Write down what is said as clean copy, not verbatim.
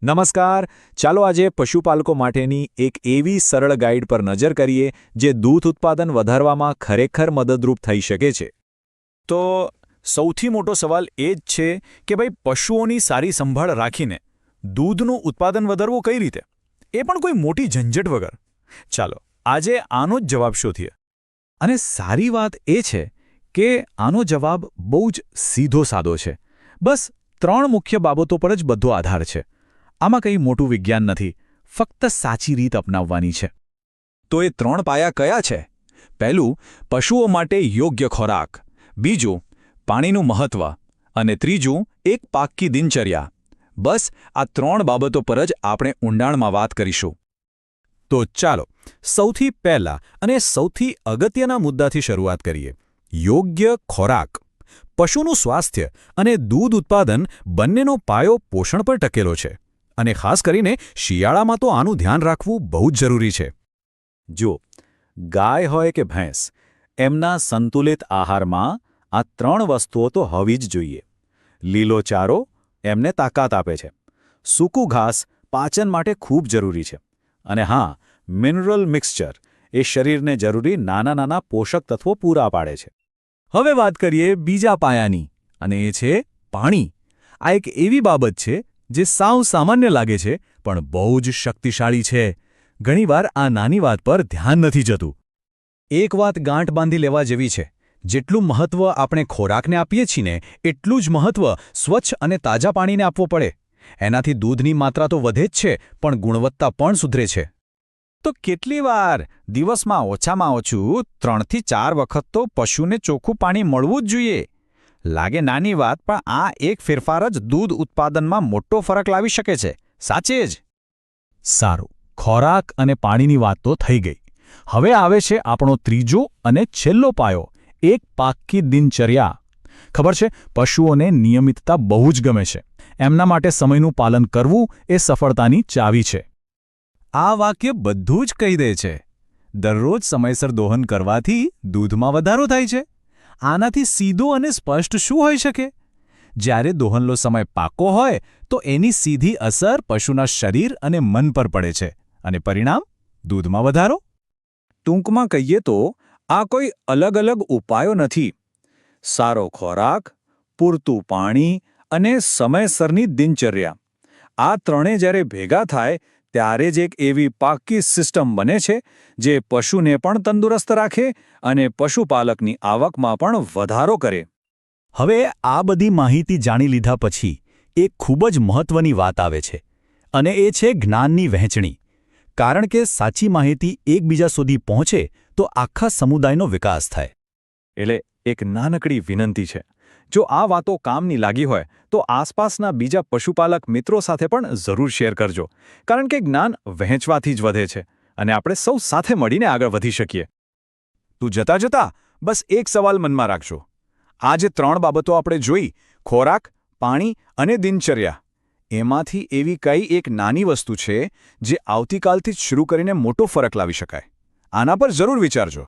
નમસ્કાર. ચાલો આજે પશુપાલકો માટેની એક એવી સરળ ગાઈડ પર નજર કરીએ જે દૂધ ઉત્પાદન વધારવામાં ખરેખર મદદરૂપ થઈ શકે છે. તો સૌથી મોટો સવાલ એ જ છે કે ભાઈ પશુઓની સારી સંભાળ રાખીને દૂધનું ઉત્પાદન વધારવું કઈ રીતે, એ પણ કોઈ મોટી ઝંઝટ વગર. ચાલો આજે આનો જ જવાબ શોધીએ. અને સારી વાત એ છે કે આનો જવાબ બહુ જ સીધો સાદો છે. બસ 3 મુખ્ય બાબતો પર જ બધો આધાર છે. આમાં કંઈ મોટું વિજ્ઞાન નથી, ફક્ત સાચી રીત અપનાવવાની છે. તો એ 3 પાયા કયા છે? પહેલું, પશુઓ માટે યોગ્ય ખોરાક. બીજું, પાણીનું મહત્વ. અને ત્રીજું, એક પાક્કી દિનચર્યા. બસ આ 3 બાબતો પર જ આપણે ઊંડાણમાં વાત કરીશું. તો ચાલો સૌથી પહેલા અને સૌથી અગત્યના મુદ્દાથી શરૂઆત કરીએ. યોગ્ય ખોરાક. પશુનું સ્વાસ્થ્ય અને દૂધ ઉત્પાદન બંનેનો પાયો પોષણ પર ટકેલો છે. અને ખાસ કરીને શિયાળામાં તો આનું ધ્યાન રાખવું બહુ જ જરૂરી છે. જો ગાય હોય કે ભેંસ, એમના સંતુલિત આહારમાં આ 3 વસ્તુઓ તો હોવી જ જોઈએ. લીલો ચારો એમને તાકાત આપે છે. સૂકું ઘાસ પાચન માટે ખૂબ જરૂરી છે. અને હા, મિનરલ મિક્સચર એ શરીરને જરૂરી નાના નાના પોષક તત્વો પૂરા પાડે છે. હવે વાત કરીએ બીજા પાયાની, અને એ છે પાણી. આ એક એવી બાબત છે જે સાવ સામાન્ય લાગે છે પણ બહુ જ શક્તિશાળી છે. ઘણીવાર આ નાની વાત પર ધ્યાન નથી જતું. એક વાત ગાંઠ બાંધી લેવા જેવી છે. જેટલું મહત્વ આપણે ખોરાકને આપીએ છીએ ને, એટલું જ મહત્વ સ્વચ્છ અને તાજા પાણીને આપવું પડે. એનાથી દૂધની માત્રા તો વધે જ છે, પણ ગુણવત્તા પણ સુધરે છે. તો કેટલી વાર દિવસમાં ઓછામાં ઓછું 3 થી 4 વખત તો પશુને ચોખ્ખું પાણી મળવું જ જોઈએ. લાગે નાની વાત, પણ આ એક ફેરફાર જ દૂધ ઉત્પાદનમાં મોટો ફરક લાવી શકે છે. સાચે જ. સારું, ખોરાક અને પાણીની વાત તો થઈ ગઈ. હવે આવે છે આપણો ત્રીજો અને છેલ્લો પાયો, એક પાક્કી દિનચર્યા. ખબર છે, પશુઓને નિયમિતતા બહુ જ ગમે છે. એમના માટે સમયનું પાલન કરવું એ સફળતાની ચાવી છે. આ વાક્ય બધું જ કહી દે છે. દરરોજ સમયસર દોહન કરવાથી દૂધમાં વધારો થાય છે. આનાથી સીધો અને સ્પષ્ટ શું હોઈ શકે? જ્યારે દોહનનો સમય પાકો હોય તો એની સીધી અસર પશુના શરીર અને મન પર પડે છે. અને પરિણામ? દૂધમાં વધારો. ટૂંકમાં કહીએ તો આ કોઈ અલગ અલગ ઉપાયો નથી. સારો ખોરાક, પૂરતું પાણી અને સમયસરની દિનચર્યા. આ ત્રણે જ્યારે ભેગા થાય ત્યારે જ એક એવી પાક્કી સિસ્ટમ બને છે જે પશુને પણ તંદુરસ્ત રાખે અને પશુપાલકની આવકમાં પણ વધારો કરે. હવે આ બધી માહિતી જાણી લીધા પછી એક ખૂબ જ મહત્વની વાત આવે છે, અને એ છે જ્ઞાનની વહેંચણી. કારણ કે સાચી માહિતી એકબીજા સુધી પહોંચે તો આખા સમુદાયનો વિકાસ થાય. એટલે એક નાનકડી વિનંતી છે. જો આ વાતો કામની લાગી હોય તો આસપાસના બીજા પશુપાલક મિત્રો સાથે પણ જરૂર શેર કરજો. કારણ કે જ્ઞાન વહેંચવાથી જ વધે છે અને આપણે સૌ સાથે મળીને આગળ વધી શકીએ. તું જતા જતા બસ એક સવાલ મનમાં રાખજો. આ જે 3 બાબતો આપણે જોઈ, ખોરાક, પાણી અને દિનચર્યા, એમાંથી એવી કઈ એક નાની વસ્તુ છે જે આવતીકાલથી જ શરૂ કરીને મોટો ફરક લાવી શકાય? આના પર જરૂર વિચારજો.